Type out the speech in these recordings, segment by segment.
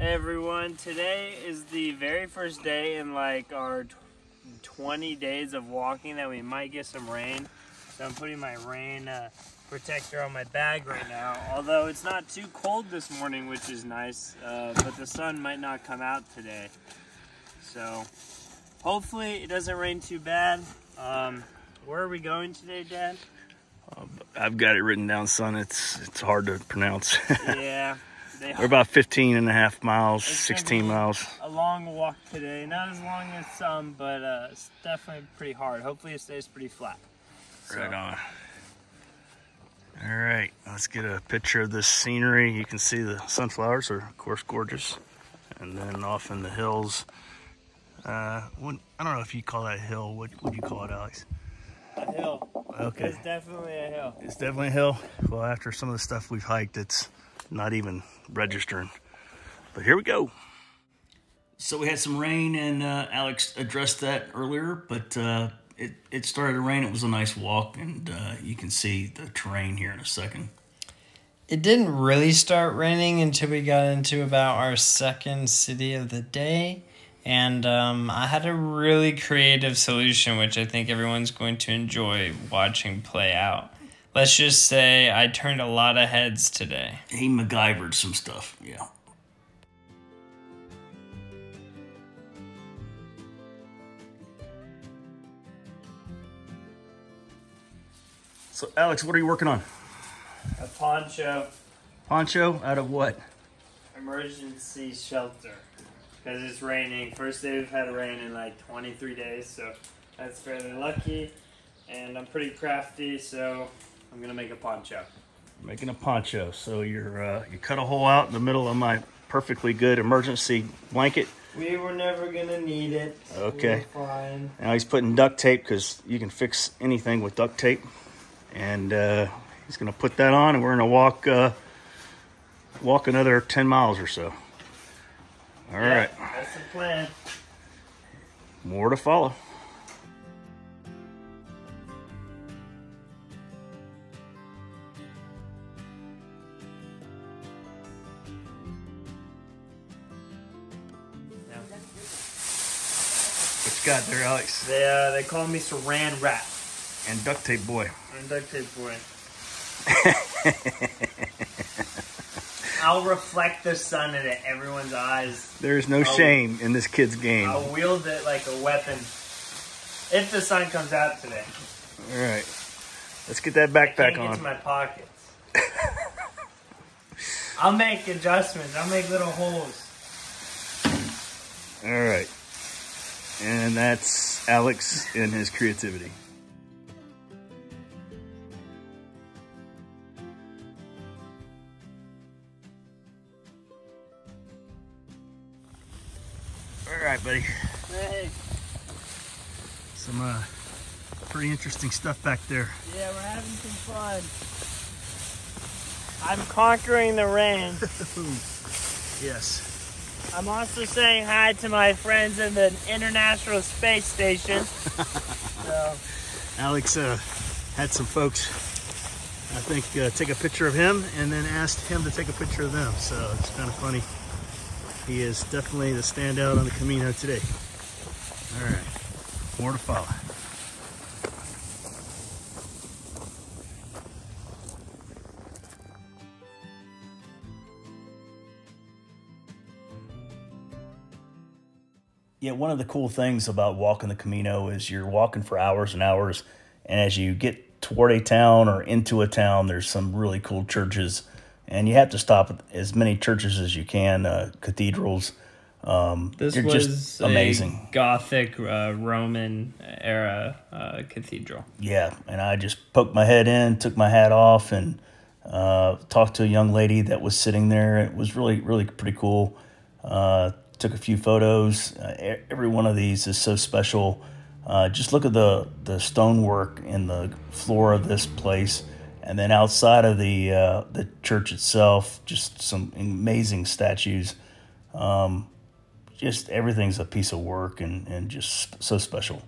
Hey everyone, today is the very first day in like our 20 days of walking that we might get some rain. So I'm putting my rain protector on my bag right now. Although it's not too cold this morning, which is nice, but the sun might not come out today. So hopefully it doesn't rain too bad. Where are we going today, Dad? I've got it written down, son. It's hard to pronounce. Yeah. We're about 15 and a half miles, It's 16 miles. A long walk today. Not as long as some, but it's definitely pretty hard. Hopefully it stays pretty flat. Right on. All right, let's get a picture of this scenery. You can see the sunflowers are, of course, gorgeous. And then off in the hills, I don't know if you call that a hill. What do you call it, Alex? A hill. Okay. It's definitely a hill. It's definitely a hill. Well, after some of the stuff we've hiked, it's not even registering. But here we go. So we had some rain, and Alex addressed that earlier, but it started to rain. It was a nice walk, and you can see the terrain here in a second. It didn't really start raining until we got into about our second city of the day. And I had a really creative solution, which I think everyone's going to enjoy watching play out. Let's just say I turned a lot of heads today. He MacGyvered some stuff, yeah. So, Alex, what are you working on? A poncho. Poncho out of what? Emergency shelter. Because it's raining. First day we've had rain in like 23 days, so that's fairly lucky. And I'm pretty crafty, so I'm gonna make a poncho. Making a poncho. So you cut a hole out in the middle of my perfectly good emergency blanket. We were never gonna need it. Okay. We were fine. Now he's putting duct tape because you can fix anything with duct tape. And he's gonna put that on, and we're gonna walk another 10 miles or so. All right. That's the plan. More to follow. What you got there, Alex? They call me Saran Wrap. And duct tape boy. And duct tape boy. I'll reflect the sun into everyone's eyes. There's no shame in this kid's game. I'll wield it like a weapon. If the sun comes out today. All right. Let's get that backpack on. Into my pockets. I'll make adjustments. I'll make little holes. All right. And that's Alex and his creativity. All right, buddy. Hey. Some pretty interesting stuff back there. Yeah, we're having some fun. I'm conquering the rain. Yes. I'm also saying hi to my friends in the International Space Station. So. Alex had some folks, I think, take a picture of him and then asked him to take a picture of them. So it's kind of funny. He is definitely the standout on the Camino today. All right, more to follow. Yeah, one of the cool things about walking the Camino is you're walking for hours and hours, and as you get toward a town or into a town, there's some really cool churches, and you have to stop at as many churches as you can, cathedrals. This they're was just amazing. A Gothic Roman era cathedral. Yeah, and I just poked my head in, took my hat off, and talked to a young lady that was sitting there. It was really, really pretty cool. Took a few photos. Every one of these is so special. Just look at the stonework in the floor of this place, and then outside of the church itself, just some amazing statues. Just everything's a piece of work and just so special.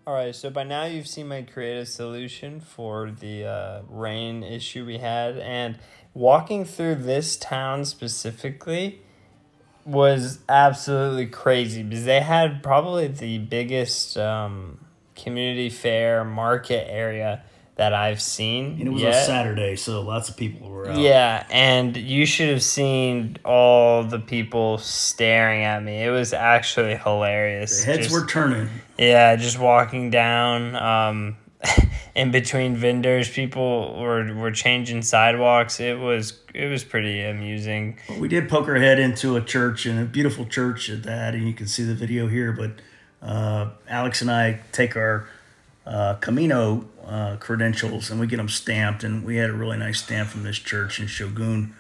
All right, so by now you've seen my creative solution for the rain issue we had, and walking through this town specifically was absolutely crazy because they had probably the biggest community fair market area that I've seen. And it was a Saturday, so lots of people were out. Yeah, and you should have seen all the people staring at me. It was actually hilarious. The heads were turning. Yeah, just walking down in between vendors, people were changing sidewalks. It was pretty amusing. Well, we did poke our head into a church, and a beautiful church at that, and you can see the video here. But Alex and I take our Camino credentials, and we get them stamped, and we had a really nice stamp from this church in Shogun.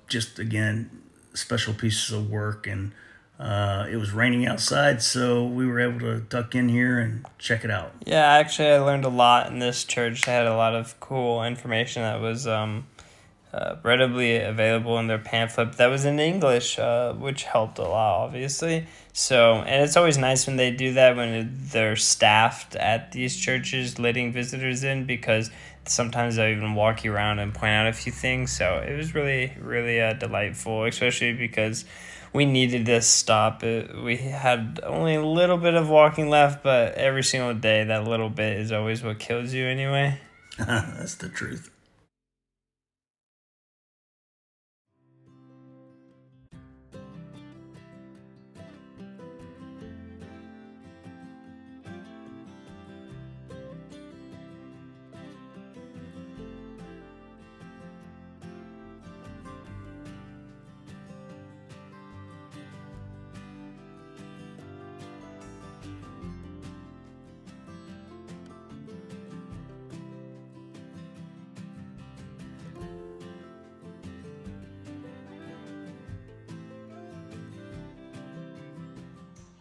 Just, again, special pieces of work, and it was raining outside, so we were able to duck in here and check it out. Yeah, actually, I learned a lot in this church. They had a lot of cool information that was readily available in their pamphlet that was in English, which helped a lot, obviously. So, and it's always nice when they do that, when they're staffed at these churches letting visitors in, because sometimes they'll even walk you around and point out a few things. So it was really, really delightful, especially because we needed this stop. We had only a little bit of walking left, but every single day, that little bit is always what kills you anyway. That's the truth.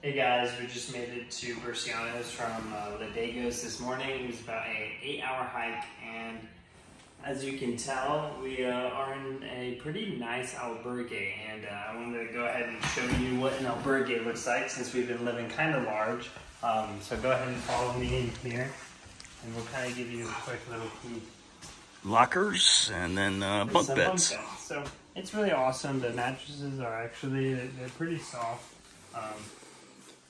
Hey guys, we just made it to Bercianos from Ledigos this morning. It was about an 8-hour hike, and as you can tell, we are in a pretty nice albergue, and I wanted to go ahead and show you what an albergue looks like since we've been living kind of large. So go ahead and follow me in here, and we'll kind of give you a quick little peek. Lockers and then bunk beds. So it's really awesome. The mattresses are actually, they're pretty soft.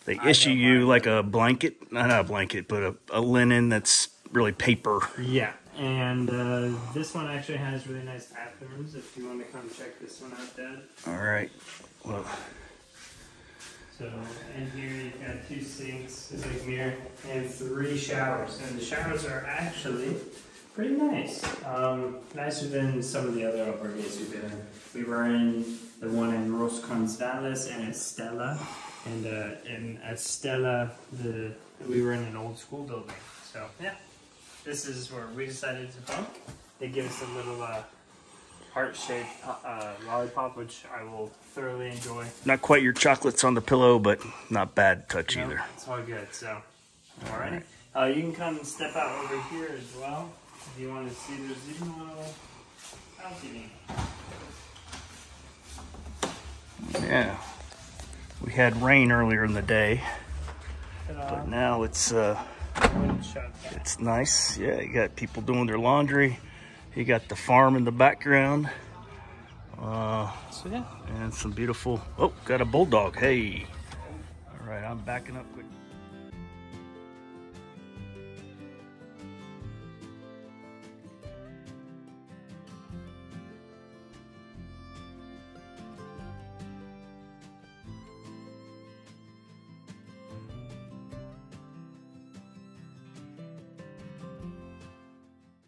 They issue you like a blanket, not a blanket, but a linen that's really paper. Yeah, and this one actually has really nice bathrooms if you want to come check this one out, Dad. All right. Well, so in here you've got 2 sinks, a big mirror, and 3 showers. And the showers are actually pretty nice. Nicer than some of the other albergues we've been in. We were in the one in Rosconzales and Estella. And in Estella, we were in an old school building. So yeah, this is where we decided to bunk. They give us a little heart-shaped lollipop, which I will thoroughly enjoy. not quite your chocolates on the pillow, but not bad touch either. It's all good. So, alright. You can come step out over here as well if you want to see. There's even a little balcony. Yeah. We had rain earlier in the day, but now it's nice. Yeah, you got people doing their laundry. You got the farm in the background. So yeah. And some beautiful, oh, got a bulldog. Hey. All right, I'm backing up quick.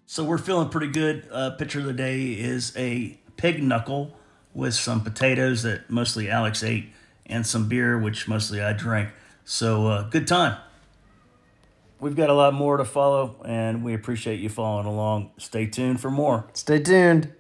So we're feeling pretty good. Picture of the day is a pig knuckle with some potatoes that mostly Alex ate and some beer, which mostly I drank. So good time. We've got a lot more to follow, and we appreciate you following along. Stay tuned for more. Stay tuned.